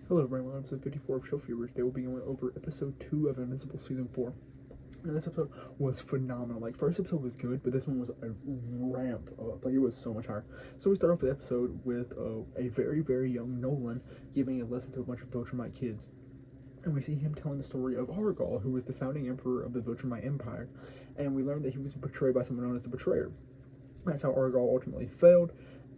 Hello everyone, welcome to episode 54 of Show Fever. Today we'll be going over episode 2 of Invincible Season 4. And this episode was phenomenal. Like, first episode was good, but this one was a ramp up. Like, it was so much higher. So we start off the episode with a very, very young Nolan giving a lesson to a bunch of Viltrumite kids. And we see him telling the story of Argal, who was the founding emperor of the Viltrumite Empire. And we learn that he was betrayed by someone known as the Betrayer. That's how Argal ultimately failed,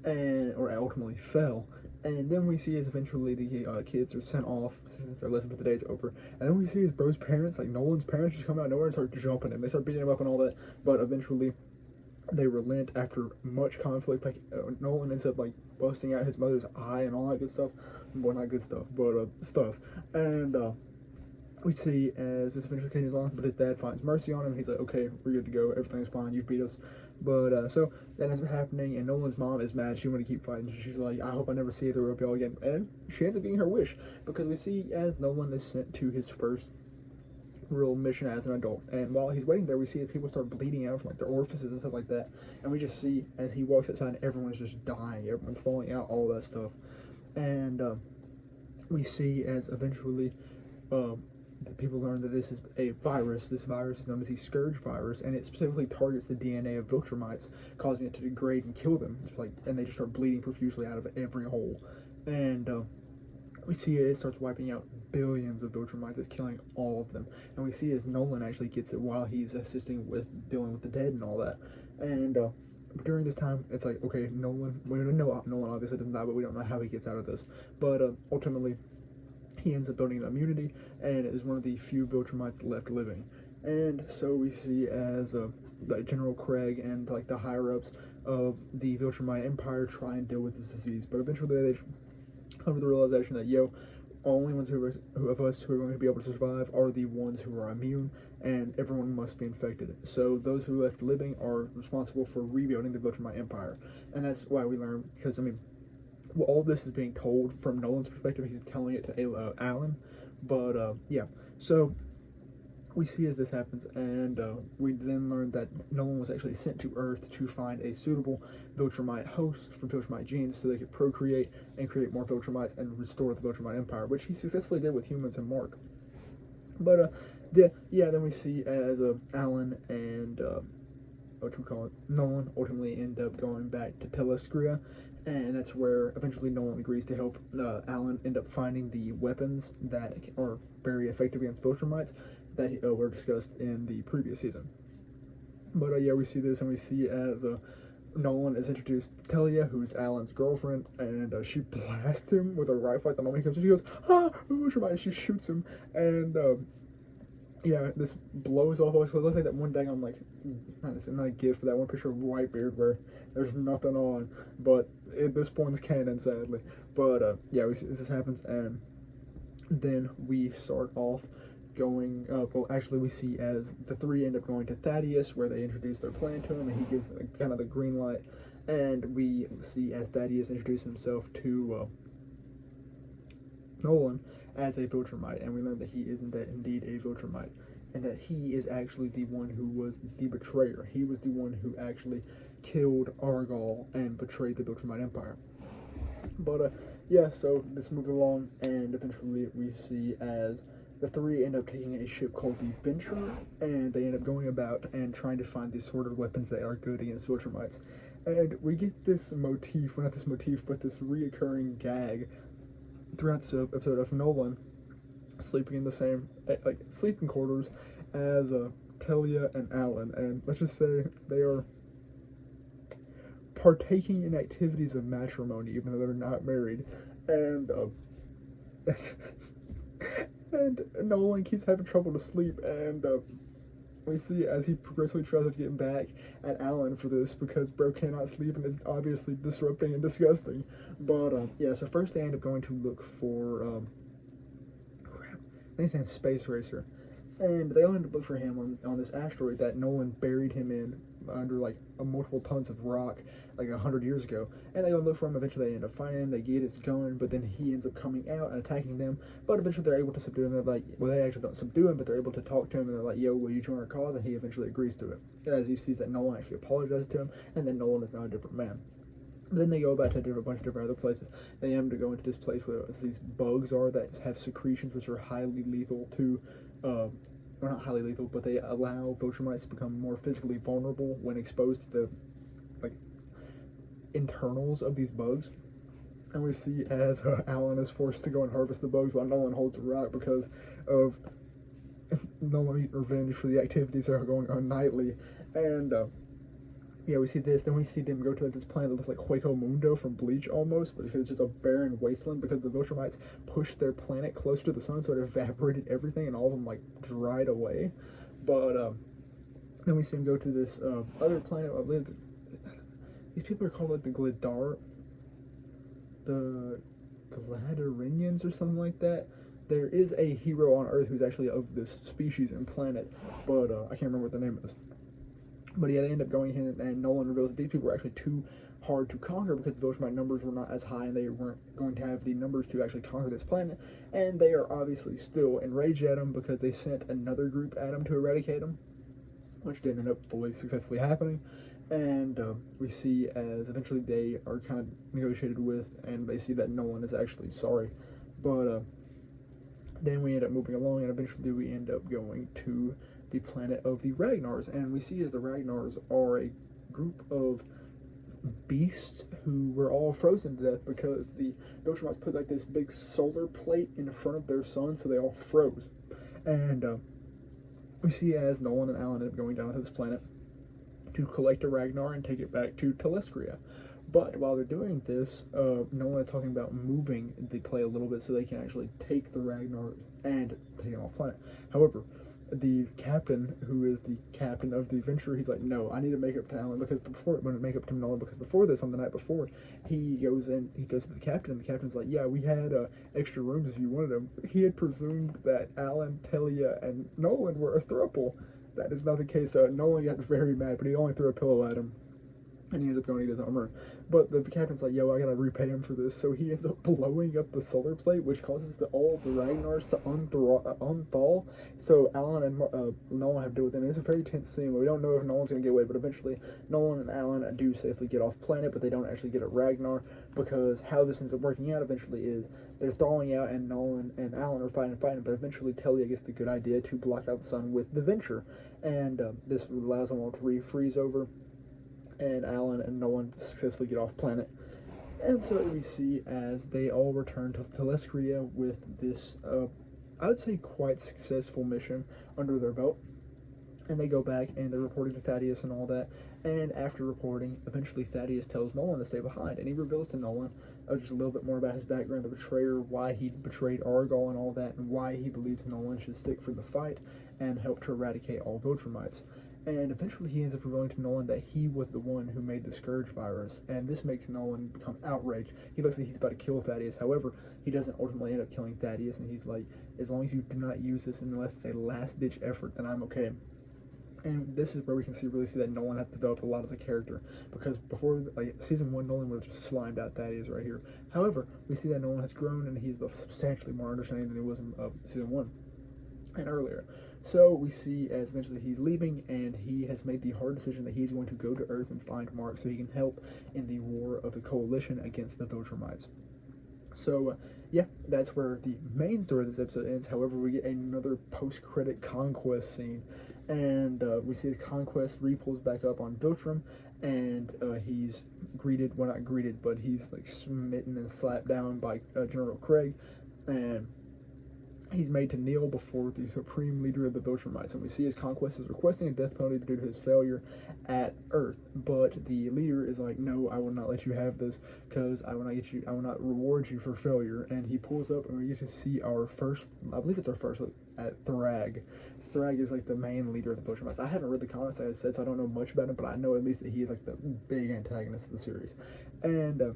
or ultimately fell. And then we see as eventually the kids are sent off since their lesson for the day is over. And then we see his bro's parents, like Nolan's parents, just come out of nowhere and start jumping him. They start beating him up and all that. But eventually they relent after much conflict. Like Nolan ends up like busting out his mother's eye and all that good stuff. Well, not good stuff, but stuff. And we see as this eventually continues on, but his dad finds mercy on him. He's like, okay, we're good to go. Everything's fine. You've beat us. But so that ends up happening, and Nolan's mom is mad. She wanted to keep fighting. She's like, I hope I never see either of y'all again. And she ends up getting her wish, because we see as Nolan is sent to his first real mission as an adult. And while he's waiting there, we see that people start bleeding out from like their orifices and stuff like that. And we just see as he walks outside, everyone's just dying. Everyone's falling out, all that stuff. And we see as eventually the people learn that this is a virus. This virus is known as the Scourge virus, and it specifically targets the DNA of Viltrumites, causing it to degrade and kill them. And they just start bleeding profusely out of every hole. And we see it starts wiping out billions of Viltrumites. It's killing all of them. And we see as Nolan actually gets it while he's assisting with dealing with the dead and all that. And during this time, it's like, okay, Nolan, we don't know Nolan obviously doesn't die, but we don't know how he gets out of this. But ultimately, he ends up building an immunity and is one of the few Viltrumites left living. And so we see as like General Craig and like the higher ups of the Viltrumite Empire try and deal with this disease, but eventually they come to the realization that only ones of us who are going to be able to survive are the ones who are immune, and everyone must be infected. So those who are left living are responsible for rebuilding the Viltrumite Empire, and that's why we learn, because I mean, all this is being told from Nolan's perspective. He's telling it to Alan, but yeah. So we see as this happens, and we then learn that Nolan was actually sent to Earth to find a suitable Viltrumite host from Viltrumite genes, so they could procreate and create more Viltrumites and restore the Viltrumite Empire, which he successfully did with humans and Mark. But then we see as Alan and Nolan ultimately end up going back to Telescria, and that's where eventually Nolan agrees to help Alan end up finding the weapons that are very effective against Viltrumites that were discussed in the previous season. But yeah, we see this, and we see as Nolan is introduced to Telia, who's Alan's girlfriend, and she blasts him with a rifle at the moment he comes in. She goes, ah, Viltrumite, and she shoots him, and yeah, this blows off. So it looks like that one dang on, like, it's not a gift, but that one picture of Whitebeard where there's nothing on. But this one's canon, sadly. But yeah, we see this happens, and then we start off going. Well, actually, we see as the three end up going to Thaddeus, where they introduce their plan to him, and he gives kind of the green light. And we see as Thaddeus introduces himself to Nolan as a Viltrumite, and we learn that he is indeed a Viltrumite, and that he is actually the one who was the betrayer. He was the one who actually killed Argal and betrayed the Viltrumite Empire. But yeah, so this moves along, and eventually we see as the three end up taking a ship called the Venture, and they end up going about and trying to find these sorted weapons that are good against Viltrumites. And we get this motif, well, not this motif, but this reoccurring gag throughout this episode of Nolan sleeping in the same sleeping quarters as Telia and Alan, and let's just say they are partaking in activities of matrimony even though they're not married, and and Nolan keeps having trouble to sleep, and we see as he progressively tries to get back at Alan for this, because bro cannot sleep and it's obviously disrupting and disgusting. But yeah, so first they end up going to look for crap, I think his name's Space Racer, and they all end up looking for him on this asteroid that Nolan buried him in under like multiple tons of rock like 100 years ago. And they go and look for him. Eventually they end up finding him, they get it going, but then he ends up coming out and attacking them. But eventually they're able to subdue him. They're like, well, they actually don't subdue him, but they're able to talk to him, and they're like, yo, will you join our cause? And he eventually agrees to it, and as he sees that Nolan actually apologizes to him, and then Nolan is now a different man. Then they go about to a bunch of different other places. They end up to go into this place where these bugs are that have secretions which are highly lethal to, or not highly lethal, but they allow Viltrumites to become more physically vulnerable when exposed to the like internals of these bugs. And we see as Alan is forced to go and harvest the bugs while Nolan holds a rock because of Nolan needing revenge for the activities that are going on nightly. And yeah, we see this. Then we see them go to this planet that looks like Hueco Mundo from Bleach almost, but because it's just a barren wasteland because the Viltrumites pushed their planet closer to the sun, so it evaporated everything and all of them like dried away. But then we see them go to this other planet. I believe these people are called like the Gladarinians or something like that. There is a hero on Earth who's actually of this species and planet, but I can't remember what the name is. But yeah, they end up going in, and Nolan reveals that these people were actually too hard to conquer because the Viltrumite numbers were not as high, and they weren't going to have the numbers to actually conquer this planet. And they are obviously still enraged at him because they sent another group at him to eradicate him, which didn't end up fully successfully happening. And we see as eventually they are kind of negotiated with, and they see that Nolan is actually sorry. But then we end up moving along, and eventually we end up going to the planet of the Ragnars, and we see as the Ragnars are a group of beasts who were all frozen to death because the Viltrumites put like this big solar plate in front of their sun, so they all froze. And we see as Nolan and Alan end up going down to this planet to collect a Ragnar and take it back to Telescria. But while they're doing this, Nolan is talking about moving the play a little bit so they can actually take the Ragnar and take them off planet. However, the captain, who is the captain of the adventure, he's like, no, I need to make up to Alan because Nolan, because before this, on the night before, he goes to the captain, and the captain's like, yeah, we had extra rooms if you wanted them. He had presumed that Alan, Telia, and Nolan were a throuple. That is not the case. Nolan got very mad, but he only threw a pillow at him. And he ends up going to his armor. But the captain's like, yo, I gotta repay him for this. So he ends up blowing up the solar plate, which causes all of the Ragnars to unthaw. So Alan and Nolan have to deal with it. And it's a very tense scene. We don't know if Nolan's going to get away, but eventually Nolan and Alan do safely get off planet, but they don't actually get a Ragnar, because how this ends up working out eventually is they're thawing out, and Nolan and Alan are fighting, but eventually Telia gets the good idea to block out the sun with the Venture. And this allows them all to refreeze over, and Alan and Nolan successfully get off planet. And so we see as they all return to Telescria with this, I would say, quite successful mission under their belt. And they go back and they're reporting to Thaddeus and all that. And after reporting, eventually Thaddeus tells Nolan to stay behind. And he reveals to Nolan just a little bit more about his background, the betrayer, why he betrayed Argol and all that, and why he believes Nolan should stick for the fight and help to eradicate all Viltrumites. And eventually he ends up revealing to Nolan that he was the one who made the Scourge virus, and this makes Nolan become outraged. He looks like he's about to kill Thaddeus. However, he doesn't ultimately end up killing Thaddeus, and he's like, as long as you do not use this unless it's a last-ditch effort, then I'm okay. And this is where we can really see that Nolan has developed a lot as a character, because before, like, season 1, Nolan would have just slimed out Thaddeus right here. However, we see that Nolan has grown, and he's substantially more understanding than he was in season 1 and earlier. So we see as eventually he's leaving, and he has made the hard decision that he's going to go to Earth and find Mark so he can help in the war of the Coalition against the Viltrumites. So, yeah, that's where the main story of this episode ends. However, we get another post-credit conquest scene, and we see the conquest repulls back up on Viltrum, and he's greeted, well, not greeted, but he's like smitten and slapped down by General Craig, and he's made to kneel before the supreme leader of the Viltrumites, and we see his conquest is requesting a death penalty due to his failure at Earth. But the leader is like, no, I will not let you have this, because I will not reward you for failure. And he pulls up, and we get to see our first, I believe it's our first look at Thrag. Thrag is like the main leader of the Viltrumites. I haven't read the comics, like I said, so I don't know much about him, but I know at least that he is like the big antagonist of the series. And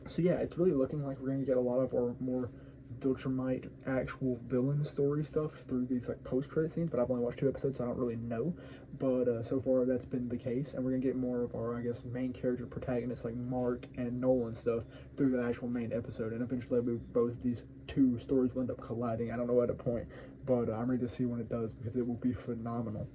so yeah, it's really looking like we're going to get a lot of our more Viltrumite actual villain story stuff through these like post-credit scenes, but I've only watched 2 episodes, so I don't really know. But so far that's been the case, and we're gonna get more of our, I guess, main character protagonists like Mark and Nolan stuff through the actual main episode, and eventually both these 2 stories will end up colliding. I don't know at a point, but I'm ready to see when it does, because it will be phenomenal.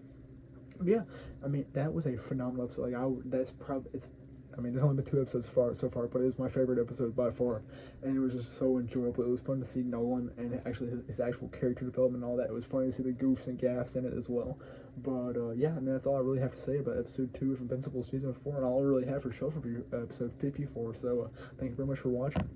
Yeah, I mean, that was a phenomenal episode. Like, it's I mean, there's only been 2 episodes so far, but it was my favorite episode by far, and it was just so enjoyable. It was fun to see Nolan and actually his actual character development and all that. It was funny to see the goofs and gaffs in it as well. But yeah, I mean, that's all I really have to say about episode 2 of Invincible season 4, and all I really have for shelf review episode 54. So thank you very much for watching.